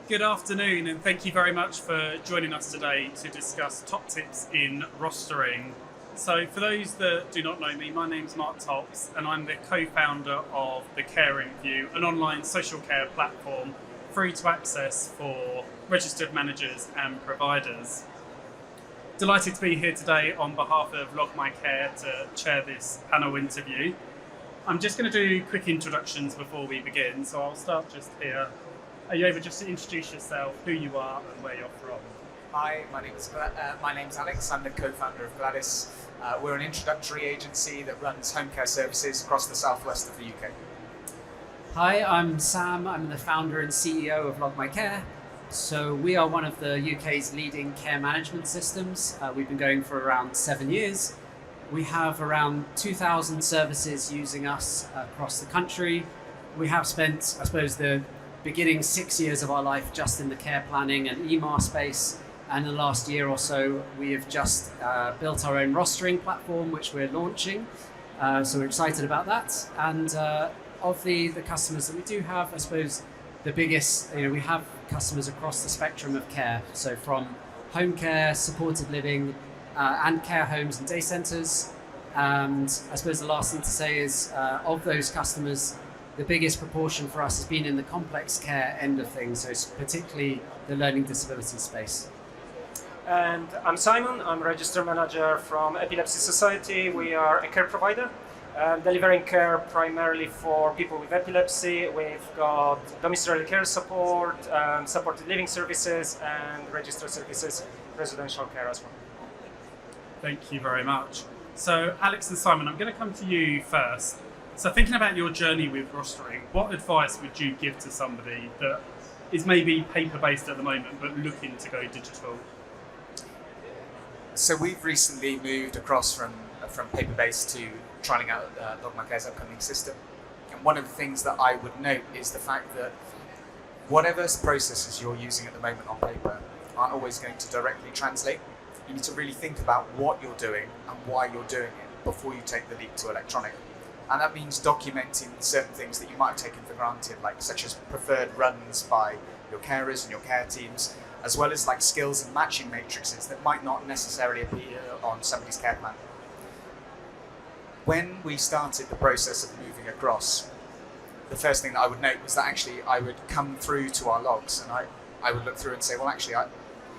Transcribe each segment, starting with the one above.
Good afternoon, and thank you very much for joining us today to discuss top tips in rostering. So for those that do not know me, my name's Mark Tops, and I'm the co-founder of the Care View, an online social care platform free to access for registered managers and providers. Delighted to be here today on behalf of Log My Care to chair this panel interview. I'm just going to do quick introductions before we begin, so I'll start just here. Are you able just to introduce yourself, who you are and where you're from? Hi, my name's Alex. I'm the co-founder of Gladys. We're an introductory agency that runs home care services across the southwest of the UK. Hi, I'm Sam. I'm the founder and CEO of Log My Care. So we are one of the UK's leading care management systems. We've been going for around 7 years. We have around 2,000 services using us across the country. We have spent, I suppose, the beginning 6 years of our life just in the care planning and EMR space. And in the last year or so, we have just built our own rostering platform, which we're launching. So we're excited about that. And of the customers that we do have, I suppose the biggest, we have customers across the spectrum of care. So from home care, supported living, and care homes and day centres. And I suppose the last thing to say is of those customers, the biggest proportion for us has been in the complex care end of things, so it's particularly the learning disability space. And I'm Szymon, I'm registered manager from Epilepsy Society. We are a care provider, delivering care primarily for people with epilepsy. We've got domiciliary care support, supported living services, and registered services, residential care as well. Thank you very much. So Alex and Szymon, I'm going to come to you first. So thinking about your journey with rostering, what advice would you give to somebody that is maybe paper-based at the moment but looking to go digital? So we've recently moved across from paper-based to trying out Log My Care's upcoming system. And one of the things that I would note is the fact that whatever processes you're using at the moment on paper aren't always going to directly translate. You need to really think about what you're doing and why you're doing it before you take the leap to electronic. And that means documenting certain things that you might have taken for granted, like such as preferred runs by your carers and your care teams, as well as like skills and matching matrices that might not necessarily appear on somebody's care plan. When we started the process of moving across, the first thing that I would note was that actually I would come through to our logs and I would look through and say, well, actually,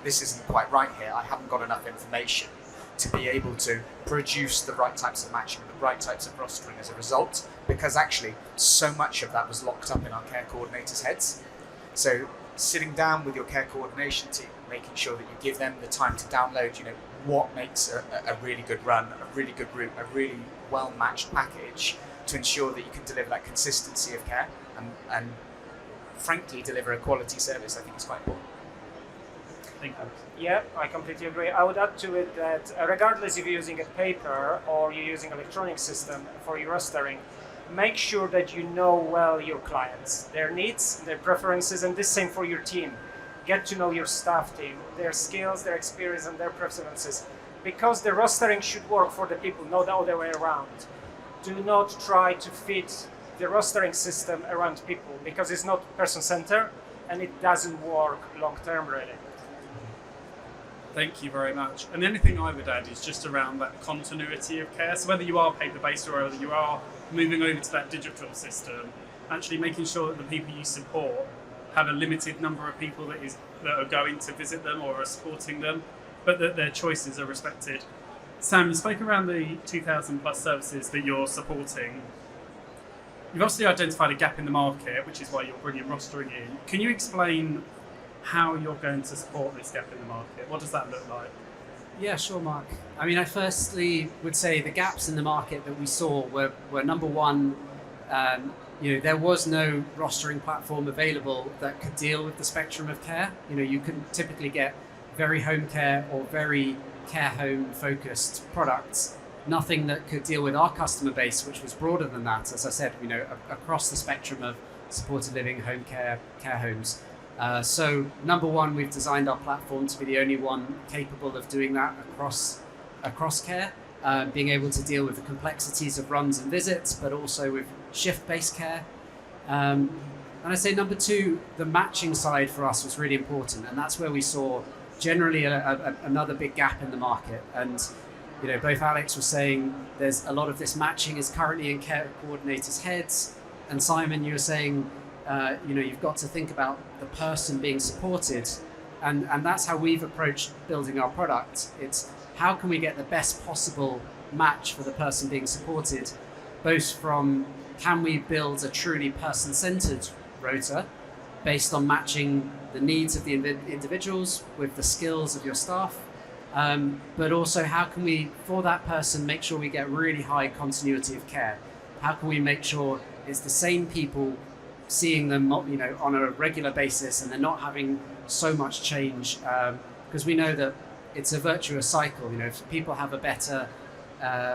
this isn't quite right here. I haven't got enough information to be able to produce the right types of matching, the right types of rostering as a result, because actually so much of that was locked up in our care coordinators' heads. So sitting down with your care coordination team, making sure that you give them the time to download, what makes a really good run, a really good route, a really well-matched package to ensure that you can deliver that consistency of care and frankly deliver a quality service, I think is quite important. Thank you. Yeah, I completely agree. I would add to it that regardless if you're using a paper or you're using an electronic system for your rostering, make sure that you know well your clients, their needs, their preferences, and the same for your team. Get to know your staff team, their skills, their experience, and their preferences. Because the rostering should work for the people, not the other way around. Do not try to fit the rostering system around people, because it's not person-centered and it doesn't work long-term really. Thank you very much. And the only thing I would add is just around that continuity of care. So whether you are paper-based or whether you are moving over to that digital system, actually making sure that the people you support have a limited number of people that are going to visit them or are supporting them, but that their choices are respected. Sam, you spoke around the 2,000 plus services that you're supporting. You've obviously identified a gap in the market, which is why you're bringing rostering in. Can you explain how you're going to support this gap in the market? What does that look like? Yeah, sure, Mark. I firstly would say the gaps in the market that we saw were number one, there was no rostering platform available that could deal with the spectrum of care. You could typically get very home care or very care home focused products, nothing that could deal with our customer base, which was broader than that, as I said, across the spectrum of supported living, home care, care homes. So number one, we've designed our platform to be the only one capable of doing that across care, being able to deal with the complexities of runs and visits, but also with shift-based care. And I say number two, the matching side for us was really important, and that's where we saw generally another big gap in the market. And both Alex was saying there's a lot of this matching is currently in care coordinators' heads, and Simon, you were saying you've got to think about the person being supported, and that's how we've approached building our product. It's how can we get the best possible match for the person being supported, both from can we build a truly person-centered rota based on matching the needs of the individuals with the skills of your staff, but also how can we, for that person, make sure we get really high continuity of care? How can we make sure it's the same people seeing them on a regular basis and they're not having so much change, because we know that it's a virtuous cycle. If people have a better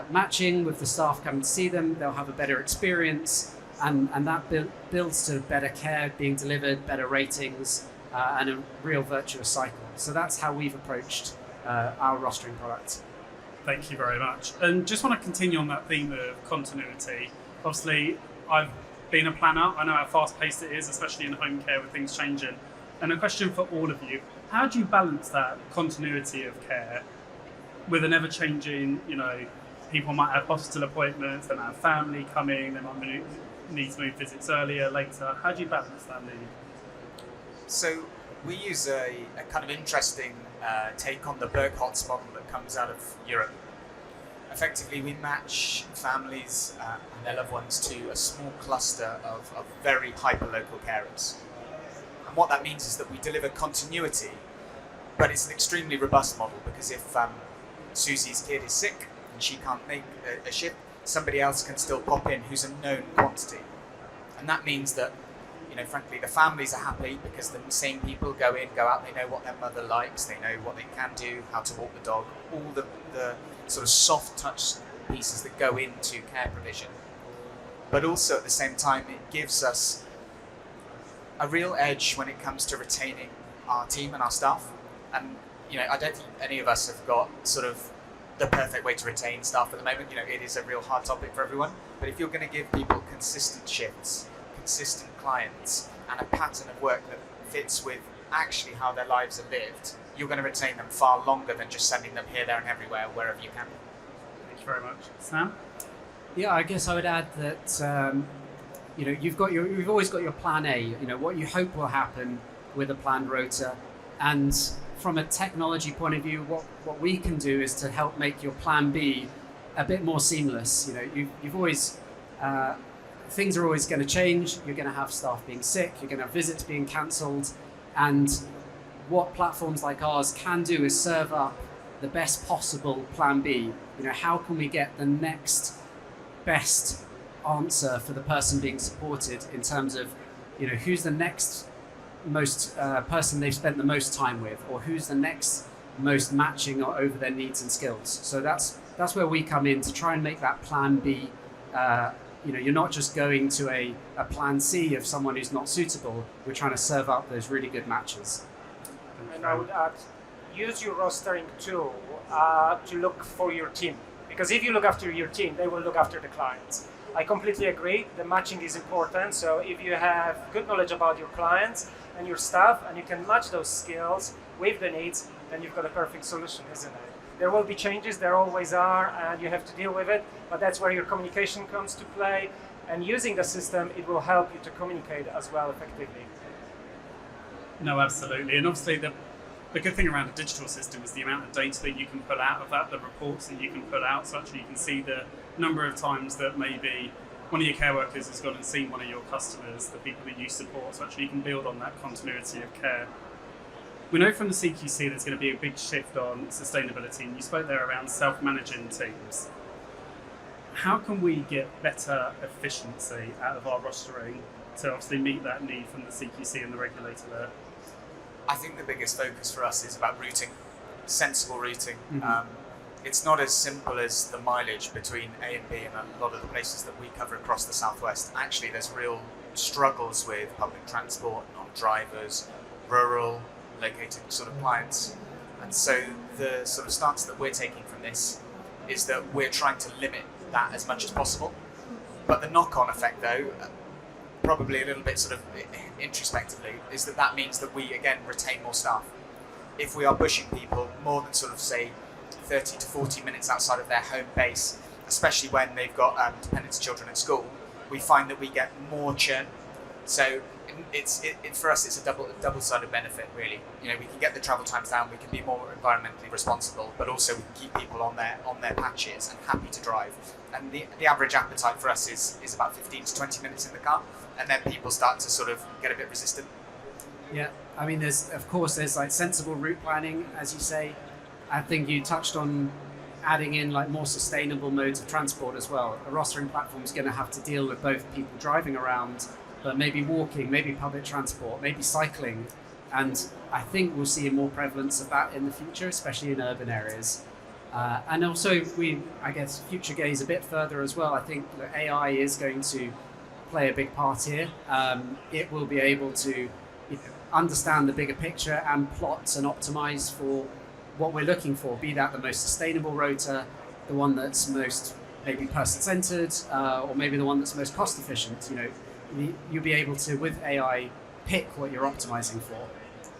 matching with the staff coming to see them, they'll have a better experience, and that builds to better care being delivered, better ratings, and a real virtuous cycle. So that's how we've approached our rostering product. Thank you very much. And just want to continue on that theme of continuity. Obviously, I've been a planner. I know how fast-paced it is, especially in home care with things changing. And a question for all of you: how do you balance that continuity of care with an ever-changing, people might have hospital appointments, they might have family coming, they might need to move visits earlier, later. How do you balance that need? So we use a kind of interesting take on the Burkholz model that comes out of Europe. Effectively, we match families and their loved ones to a small cluster of very hyper-local carers. And what that means is that we deliver continuity, but it's an extremely robust model, because if Susie's kid is sick and she can't make a shift, somebody else can still pop in who's a known quantity. And that means that, frankly, the families are happy because the same people go in, go out, they know what their mother likes, they know what they can do, how to walk the dog, all the sort of soft touch pieces that go into care provision. But also at the same time, it gives us a real edge when it comes to retaining our team and our staff. And I don't think any of us have got sort of the perfect way to retain staff at the moment. It is a real hard topic for everyone. But if you're going to give people consistent shifts, consistent clients, and a pattern of work that fits with actually how their lives are lived, you're going to retain them far longer than just sending them here, there, and everywhere, wherever you can. Thank you very much. Sam? Yeah, I guess I would add that you've always got your plan A. What you hope will happen with a planned rota, and from a technology point of view, what we can do is to help make your plan B a bit more seamless. You've always things are always going to change. You're going to have staff being sick. You're going to have visits being cancelled, and what platforms like ours can do is serve up the best possible plan B. How can we get the next best answer for the person being supported in terms of, who's the next most person they've spent the most time with, or who's the next most matching or over their needs and skills. So that's where we come in to try and make that plan B. You're not just going to a plan C of someone who's not suitable. We're trying to serve up those really good matches. And I would add, use your rostering tool to look for your team. Because if you look after your team, they will look after the clients. I completely agree. The matching is important. So if you have good knowledge about your clients and your staff, and you can match those skills with the needs, then you've got a perfect solution, isn't it? There will be changes, there always are, and you have to deal with it. But that's where your communication comes to play. And using the system, it will help you to communicate as well effectively. No, absolutely. And obviously the good thing around a digital system is the amount of data that you can pull out of that, the reports that you can pull out, so actually you can see the number of times that maybe one of your care workers has gone and seen one of your customers, the people that you support, so actually you can build on that continuity of care. We know from the CQC there's going to be a big shift on sustainability, and you spoke there around self-managing teams. How can we get better efficiency out of our rostering to obviously meet that need from the CQC and the regulator there? I think the biggest focus for us is about routing, sensible routing. Mm-hmm. It's not as simple as the mileage between A and B in a lot of the places that we cover across the southwest. Actually, there's real struggles with public transport, non-drivers, rural located sort of clients. And so the sort of stance that we're taking from this is that we're trying to limit that as much as possible. But the knock-on effect, though, probably a little bit sort of introspectively, is that means that we again retain more staff. If we are pushing people more than sort of say 30 to 40 minutes outside of their home base, especially when they've got dependent children at school, we find that we get more churn. So for us, it's a double-sided benefit, really. You know, we can get the travel times down, we can be more environmentally responsible, but also we can keep people on their patches and happy to drive. And the average appetite for us is about 15 to 20 minutes in the car, and then people start to sort of get a bit resistant. Yeah, I mean, there's like sensible route planning, as you say. I think you touched on adding in like more sustainable modes of transport as well. A rostering platform is going to have to deal with both people driving around, but maybe walking, maybe public transport, maybe cycling. And I think we'll see a more prevalence of that in the future, especially in urban areas. And also, I guess, future gaze a bit further as well. I think that AI is going to play a big part here. It will be able to understand the bigger picture and plot and optimize for what we're looking for, be that the most sustainable rota, the one that's most maybe person-centered, or maybe the one that's most cost-efficient. You'll be able to, with AI, pick what you're optimizing for.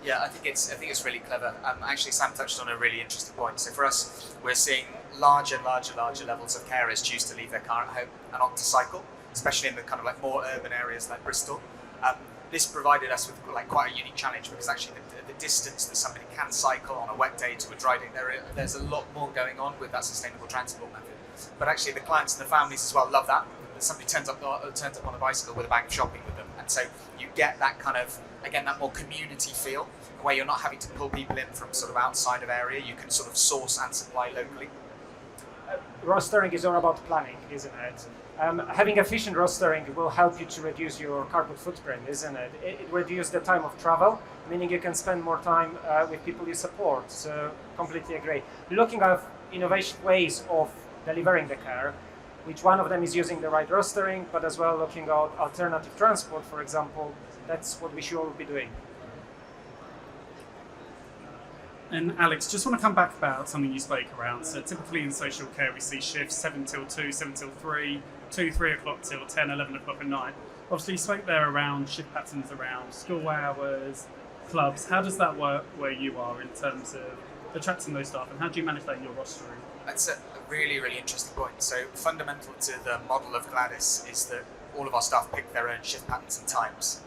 Yeah, I think it's really clever. Actually, Sam touched on a really interesting point. So for us, we're seeing larger levels of carers choose to leave their car at home and opt to cycle, especially in the kind of like more urban areas like Bristol. This provided us with like quite a unique challenge, because actually the distance that somebody can cycle on a wet day to a dry day, there's a lot more going on with that sustainable transport method. But actually the clients and the families as well love that somebody turns up on a bicycle with a bag of shopping with them, and so you get that kind of, again, that more community feel, where you're not having to pull people in from sort of outside of area. You can sort of source and supply locally. Rostering is all about planning, isn't it? Having efficient rostering will help you to reduce your carbon footprint, isn't it? It reduces the time of travel, meaning you can spend more time with people you support. So completely agree. Looking at innovation ways of delivering the care, which one of them is using the right rostering, but as well looking at alternative transport, for example. That's what we should all be doing. And Alex, just want to come back about something you spoke around. So typically in social care, we see shifts 7 till 2, 7 till 3, 2, 3 o'clock till 10, 11 o'clock at night. Obviously you spoke there around shift patterns around school hours, clubs. How does that work where you are in terms of attracting those staff, and how do you manage that in your rostering? That's a really, really interesting point. So fundamental to the model of Gladys is that all of our staff pick their own shift patterns and times.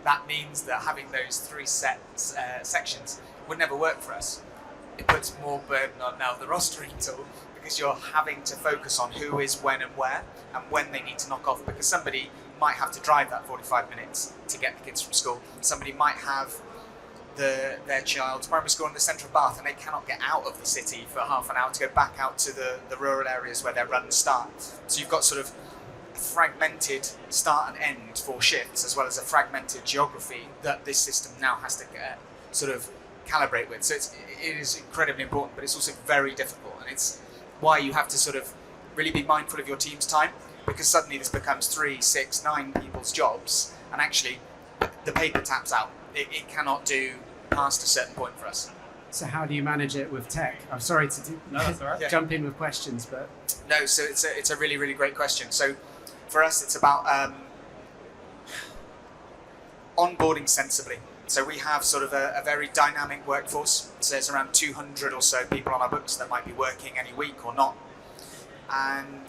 That means that having those three sections would never work for us. It puts more burden on now the rostering tool, because you're having to focus on who is when and where, and when they need to knock off, because somebody might have to drive that 45 minutes to get the kids from school. Somebody might have their child's primary school in the centre of Bath, and they cannot get out of the city for half an hour to go back out to the rural areas where their runs start. So you've got sort of a fragmented start and end for shifts, as well as a fragmented geography that this system now has to sort of calibrate with. So it is incredibly important, but it's also very difficult, and it's why you have to sort of really be mindful of your team's time, because suddenly this becomes 3, 6, 9 people's jobs, and actually the paper taps out. It cannot do past a certain point for us. So how do you manage it with tech? I'm sorry to that's all right. jump in with questions, but no. So it's a really, really great question. So for us, it's about onboarding sensibly. So we have sort of a very dynamic workforce. So there's around 200 or so people on our books that might be working any week or not. And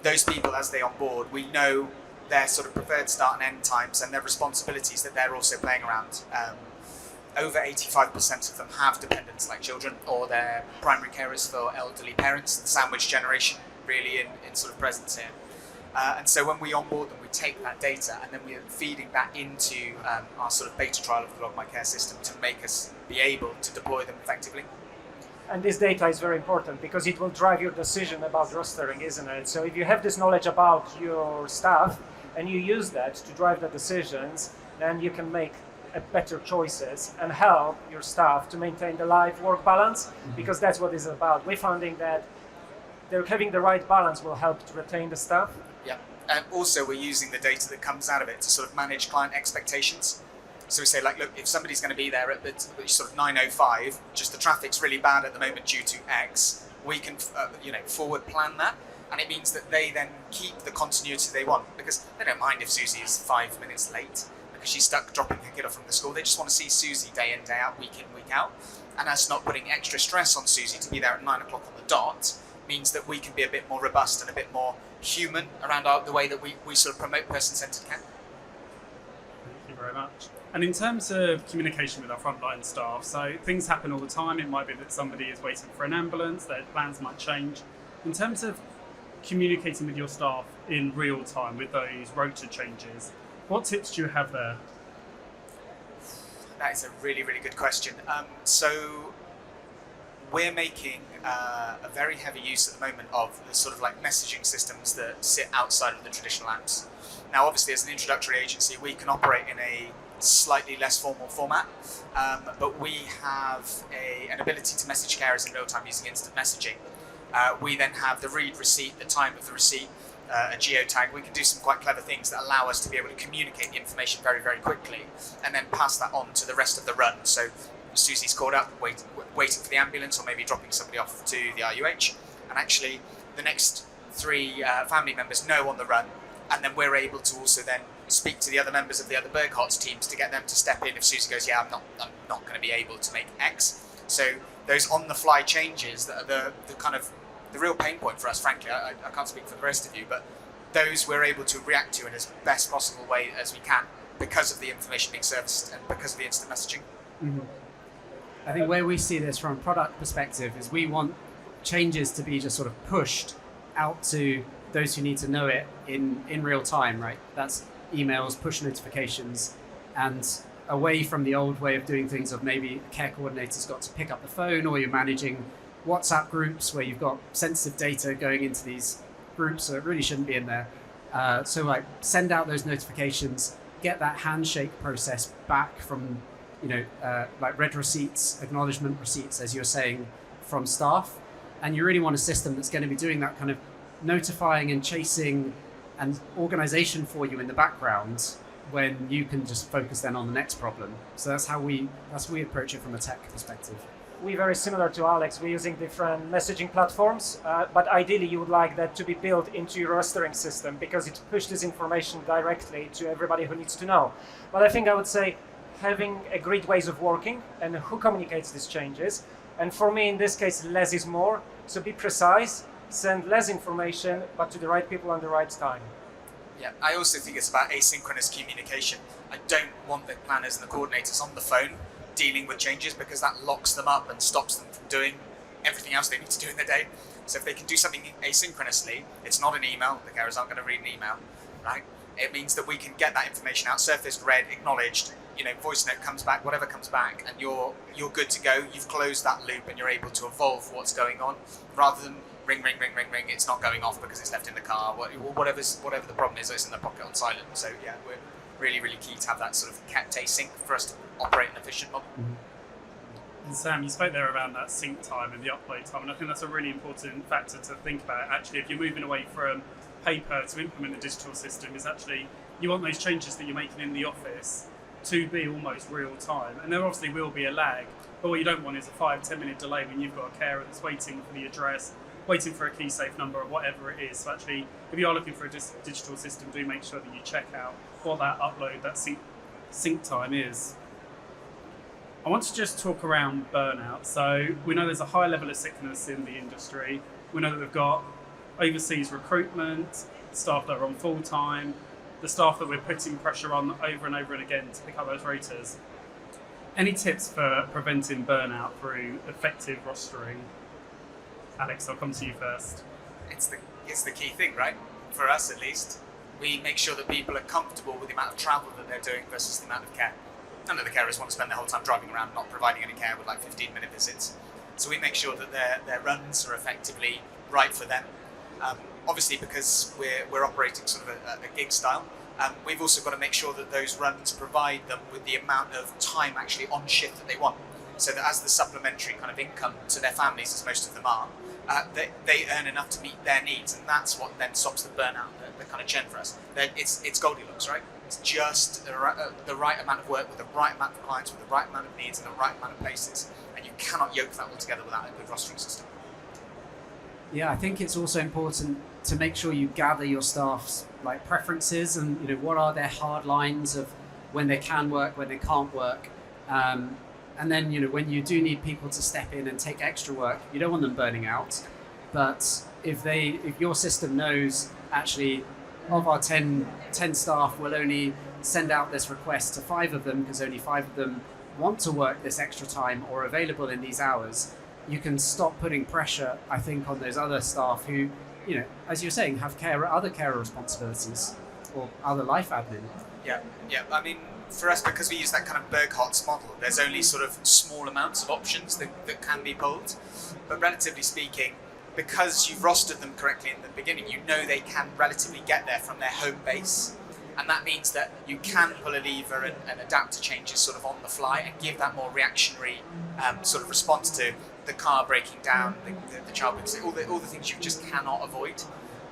those people, as they onboard, we know their sort of preferred start and end times and their responsibilities that they're also playing around. Over 85% of them have dependents like children, or they're primary carers for elderly parents, the sandwich generation really in sort of presence here. And so when we onboard them, we take that data and then we're feeding that into our sort of beta trial of the Log My Care system to make us be able to deploy them effectively. And this data is very important because it will drive your decision about rostering, isn't it? So if you have this knowledge about your staff and you use that to drive the decisions, then you can make better choices and help your staff to maintain the life-work balance, because that's what it's about. We're finding that they're having the right balance will help to retain the staff. Yeah, and also we're using the data that comes out of it to sort of manage client expectations. So we say, like, look, if somebody's going to be there at the sort of 9:05, just the traffic's really bad at the moment due to X, we can, forward plan that, and it means that they then keep the continuity they want, because they don't mind if Susie is 5 minutes late because she's stuck dropping her kid off from the school. They just want to see Susie day in, day out, week in, week out. And us not putting extra stress on Susie to be there at 9 o'clock on the dot means that we can be a bit more robust and a bit more human around the way that we sort of promote person-centred care. Thank you very much. And in terms of communication with our frontline staff, so things happen all the time. It might be that somebody is waiting for an ambulance, their plans might change. In terms of communicating with your staff in real time with those rota changes, what tips do you have there? That is a really, really good question. So we're making a very heavy use at the moment of the sort of like messaging systems that sit outside of the traditional apps. Now, obviously, as an introductory agency, we can operate in a slightly less formal format, but we have an ability to message carers in real time using instant messaging. We then have the read receipt, the time of the receipt, a geotag. We can do some quite clever things that allow us to be able to communicate the information very, very quickly and then pass that on to the rest of the run. So Susie's called up, waiting for the ambulance, or maybe dropping somebody off to the RUH, and actually the next 3 family members know on the run, and then we're able to also then speak to the other members of the other Burkhart's teams to get them to step in if Susie goes, yeah, I'm not going to be able to make X. So those on-the-fly changes that are the kind of the real pain point for us, frankly. I can't speak for the rest of you, but those we're able to react to in as best possible way as we can because of the information being serviced and because of the instant messaging. Mm-hmm. I think where we see this from a product perspective is we want changes to be just sort of pushed out to those who need to know it in real time, right? That's emails, push notifications, and away from the old way of doing things of maybe a care coordinator's got to pick up the phone, or you're managing WhatsApp groups where you've got sensitive data going into these groups, so it really shouldn't be in there. So like send out those notifications, get that handshake process back from, like red receipts, acknowledgement receipts, as you're saying, from staff. And you really want a system that's going to be doing that kind of notifying and chasing and organization for you in the background when you can just focus then on the next problem. So that's how we approach it from a tech perspective. We're very similar to Alex. We're using different messaging platforms, but ideally you would like that to be built into your rostering system because it pushes information directly to everybody who needs to know. But I think I would say having agreed ways of working and who communicates these changes. And for me, in this case, less is more. So be precise, send less information, but to the right people at the right time. Yeah, I also think it's about asynchronous communication. I don't want the planners and the coordinators on the phone dealing with changes because that locks them up and stops them from doing everything else they need to do in the day. So if they can do something asynchronously, it's not an email, the carers aren't going to read an email, right? It means that we can get that information out, surfaced, read, acknowledged, voice note comes back, whatever comes back, and you're good to go. You've closed that loop and you're able to evolve what's going on rather than ring, it's not going off because it's left in the car, whatever the problem is, it's in the pocket on silent. So yeah, we're really, really key to have that sort of kept async for us to operate an efficient model. And Sam, you spoke there around that sync time and the upload time, and I think that's a really important factor to think about. Actually, if you're moving away from paper to implement a digital system, is actually you want those changes that you're making in the office to be almost real time. And there obviously will be a lag, but what you don't want is a 5-10 minute delay when you've got a carer that's waiting for the address, waiting for a key safe number or whatever it is. So actually, if you are looking for a digital system, do make sure that you check out what that upload, that sync time is. I want to just talk around burnout. So we know there's a high level of sickness in the industry. We know that we've got overseas recruitment, staff that are on full time, the staff that we're putting pressure on over and over and again to pick up those rotas. Any tips for preventing burnout through effective rostering? Alex, I'll come to you first. It's the key thing, right? For us, at least. We make sure that people are comfortable with the amount of travel that they're doing versus the amount of care. None of the carers want to spend their whole time driving around not providing any care with like 15-minute visits. So we make sure that their runs are effectively right for them. Obviously, because we're operating sort of a gig style, we've also got to make sure that those runs provide them with the amount of time actually on shift that they want. So that as the supplementary kind of income to their families, as most of them are, they earn enough to meet their needs, and that's what then stops the burnout, the kind of churn for us. It's Goldilocks, right? It's just the right amount of work with the right amount of clients, with the right amount of needs and the right amount of places, and you cannot yoke that all together without a good rostering system. Yeah, I think it's also important to make sure you gather your staff's like preferences and what are their hard lines of when they can work, when they can't work. And then, when you do need people to step in and take extra work, you don't want them burning out. But if your system knows actually of our 10 staff, we'll only send out this request to 5 of them because only 5 of them want to work this extra time or available in these hours, you can stop putting pressure, I think, on those other staff who, as you're saying, have other carer responsibilities or other life admin. Yeah. I mean, for us, because we use that kind of Bergholtz model, there's only sort of small amounts of options that can be pulled. But relatively speaking, because you've rostered them correctly in the beginning, they can relatively get there from their home base. And that means that you can pull a lever and adapt to changes sort of on the fly and give that more reactionary sort of response to the car breaking down, the child breaking, all the things you just cannot avoid.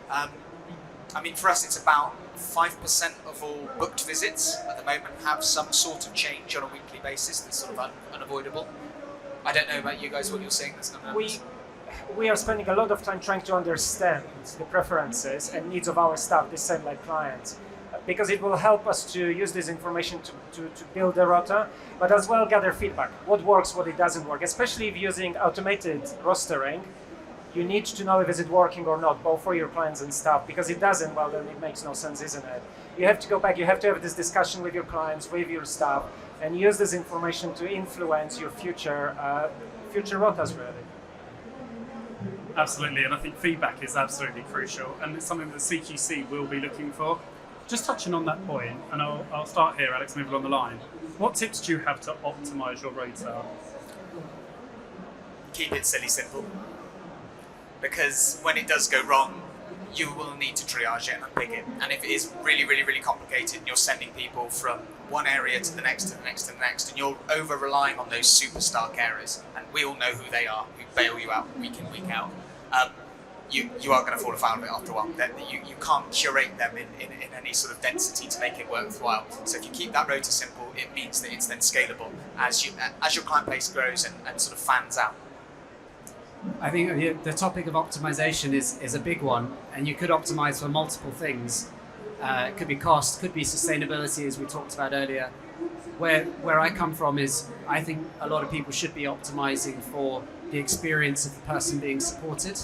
I mean, for us, it's about 5% of all booked visits at the moment have some sort of change on a weekly basis that's sort of unavoidable. I don't know about you guys, what you're seeing. We are spending a lot of time trying to understand the preferences and needs of our staff, the same like clients, because it will help us to use this information to build a rota, but as well gather feedback. What works, what it doesn't work, especially if using automated rostering. You need to know if it's working or not, both for your clients and staff, because it doesn't, well, then it makes no sense, isn't it? You have to go back, you have to have this discussion with your clients, with your staff, and use this information to influence your future rotas, really. Absolutely, and I think feedback is absolutely crucial, and it's something that CQC will be looking for. Just touching on that point, and I'll start here, Alex, move along the line. What tips do you have to optimise your rota? Keep it silly simple. Because when it does go wrong, you will need to triage it and unpick it. And if it is really, really, really complicated and you're sending people from one area to the next, to the next, to the next, and you're over-relying on those superstar carers, and we all know who they are, who bail you out week in, week out, you are going to fall afoul of it after a while. You can't curate them in any sort of density to make it worthwhile. So if you keep that rota simple, it means that it's then scalable as your client base grows and sort of fans out. I think the topic of optimization is a big one, and you could optimize for multiple things. It could be cost, could be sustainability, as we talked about earlier. Where I come from is I think a lot of people should be optimizing for the experience of the person being supported.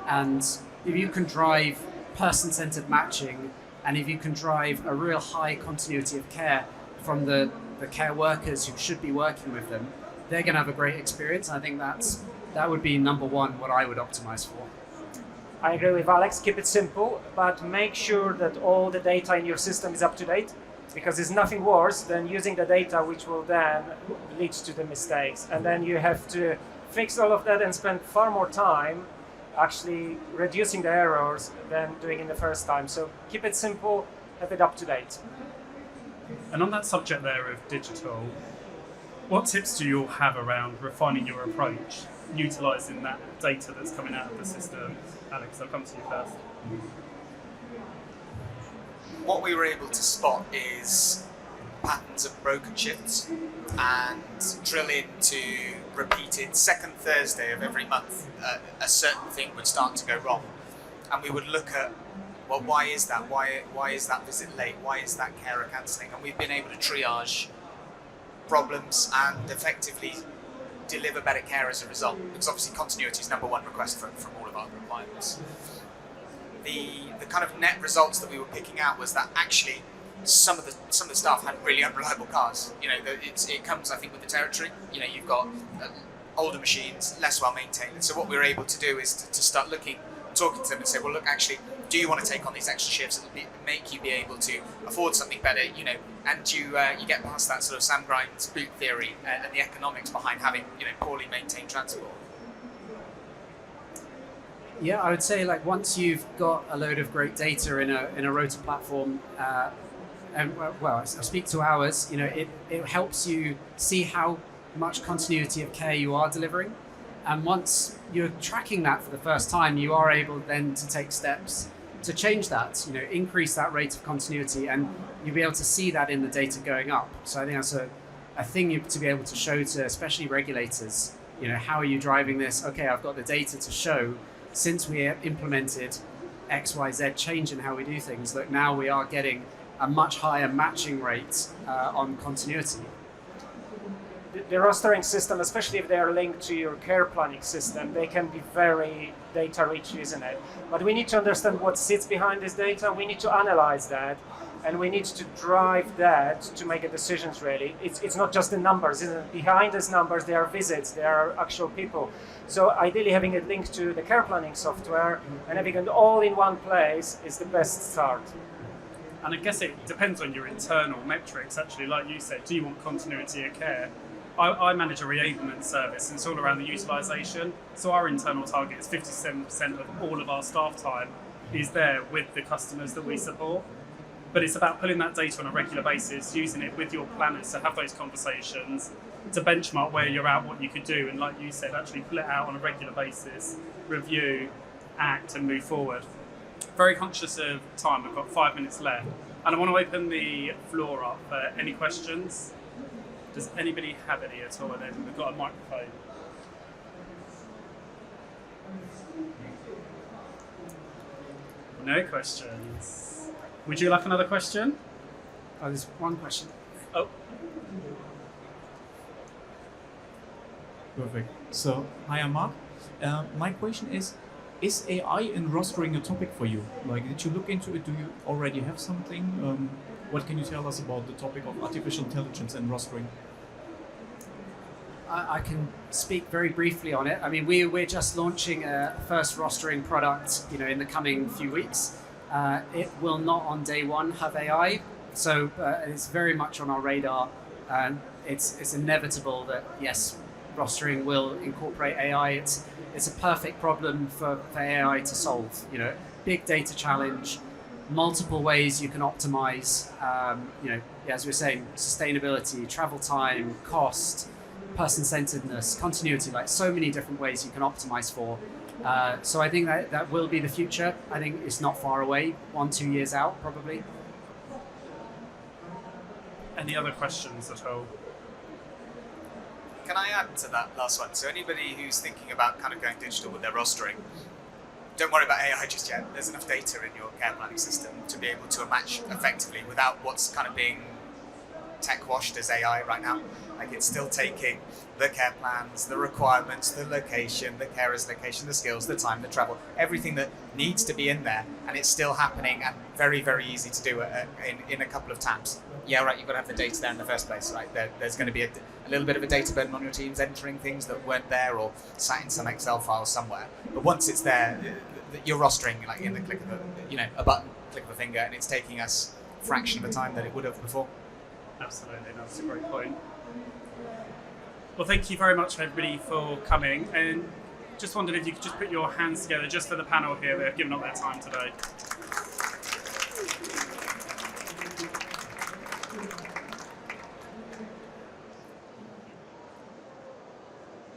And if you can drive person-centered matching, and if you can drive a real high continuity of care from the care workers who should be working with them, they're going to have a great experience. And I think that would be number one, what I would optimize for. I agree with Alex, keep it simple, but make sure that all the data in your system is up to date, because there's nothing worse than using the data which will then lead to the mistakes. And then you have to fix all of that and spend far more time actually reducing the errors than doing it the first time. So keep it simple, have it up to date. And on that subject there of digital, what tips do you all have around refining your approach, utilising that data that's coming out of the system? Alex, I'll come to you first. What we were able to spot is patterns of broken shifts and drill into repeated second Thursday of every month. A certain thing would start to go wrong, and we would look at, well, why is that? Why is that visit late? Why is that carer cancelling? And we've been able to triage problems and effectively deliver better care as a result, because obviously continuity is number one request from all of our clients. The kind of net results that we were picking out was that actually some of the staff had really unreliable cars. It comes, I think, with the territory. You've got older machines, less well maintained. And so what we were able to do is to start talking to them and say, well, look, actually, do you want to take on these extra shifts that will make you be able to afford something better? And you get past that sort of Sam Grimes boot theory and the economics behind having poorly maintained transport. Yeah, I would say once you've got a load of great data in a rota platform, and I speak to ours, it helps you see how much continuity of care you are delivering. And once you're tracking that for the first time, you are able then to take steps to change that, increase that rate of continuity, and you'll be able to see that in the data going up. So I think that's a thing to be able to show to especially regulators, how are you driving this? Okay, I've got the data to show since we implemented XYZ change in how we do things, look, now we are getting a much higher matching rate on continuity. The rostering system, especially if they are linked to your care planning system, they can be very data rich, isn't it? But we need to understand what sits behind this data. We need to analyze that, and we need to drive that to make decisions, really. It's not just the numbers, isn't it? Behind these numbers, there are visits, there are actual people. So ideally having it linked to the care planning software and having it all in one place is the best start. And I guess it depends on your internal metrics, actually. Like you said, do you want continuity of care? I manage a reablement service, and it's all around the utilisation. So our internal target is 57% of all of our staff time is there with the customers that we support. But it's about pulling that data on a regular basis, using it with your planners to have those conversations, to benchmark where you're at, what you could do, and like you said, actually pull it out on a regular basis, review, act, and move forward. Very conscious of time, we've got 5 minutes left, and I want to open the floor up for any questions. Does anybody have any at all? And then we've got a microphone. No questions. Would you like another question? Oh, there's one question. Oh, Perfect. So, hi, I'm Mark. My question is AI in rostering a topic for you? Like, did you look into it? Do you already have something? What can you tell us about the topic of artificial intelligence and rostering? I can speak very briefly on it. I mean, we're just launching a first rostering product, in the coming few weeks. It will not on day one have AI, so it's very much on our radar. And it's inevitable that yes, rostering will incorporate AI. It's a perfect problem for AI to solve. Big data challenge, multiple ways you can optimize. As we were saying, sustainability, travel time, cost, person-centeredness, continuity, like so many different ways you can optimize for. So I think that will be the future. I think it's not far away, 1-2 years out probably. any other questions at all? Can I add to that last one? So anybody who's thinking about kind of going digital with their rostering, don't worry about AI just yet. There's enough data in your care planning system to be able to match effectively without what's kind of being tech washed as AI right now. Like, it's still taking the care plans, the requirements, the location, the carer's location, the skills, the time, the travel, everything that needs to be in there, and it's still happening and very, very easy to do in a couple of taps. Yeah, right, you've got to have the data there in the first place, right? There's going to be a little bit of a data burden on your teams entering things that weren't there or sat in some Excel file somewhere. But once it's there, you're rostering like in the click of a button, click of a finger, and it's taking us a fraction of the time that it would have before. Absolutely, that's a great point. Well, thank you very much, everybody, for coming. And just wondered if you could just put your hands together just for the panel here. They've given up their time today.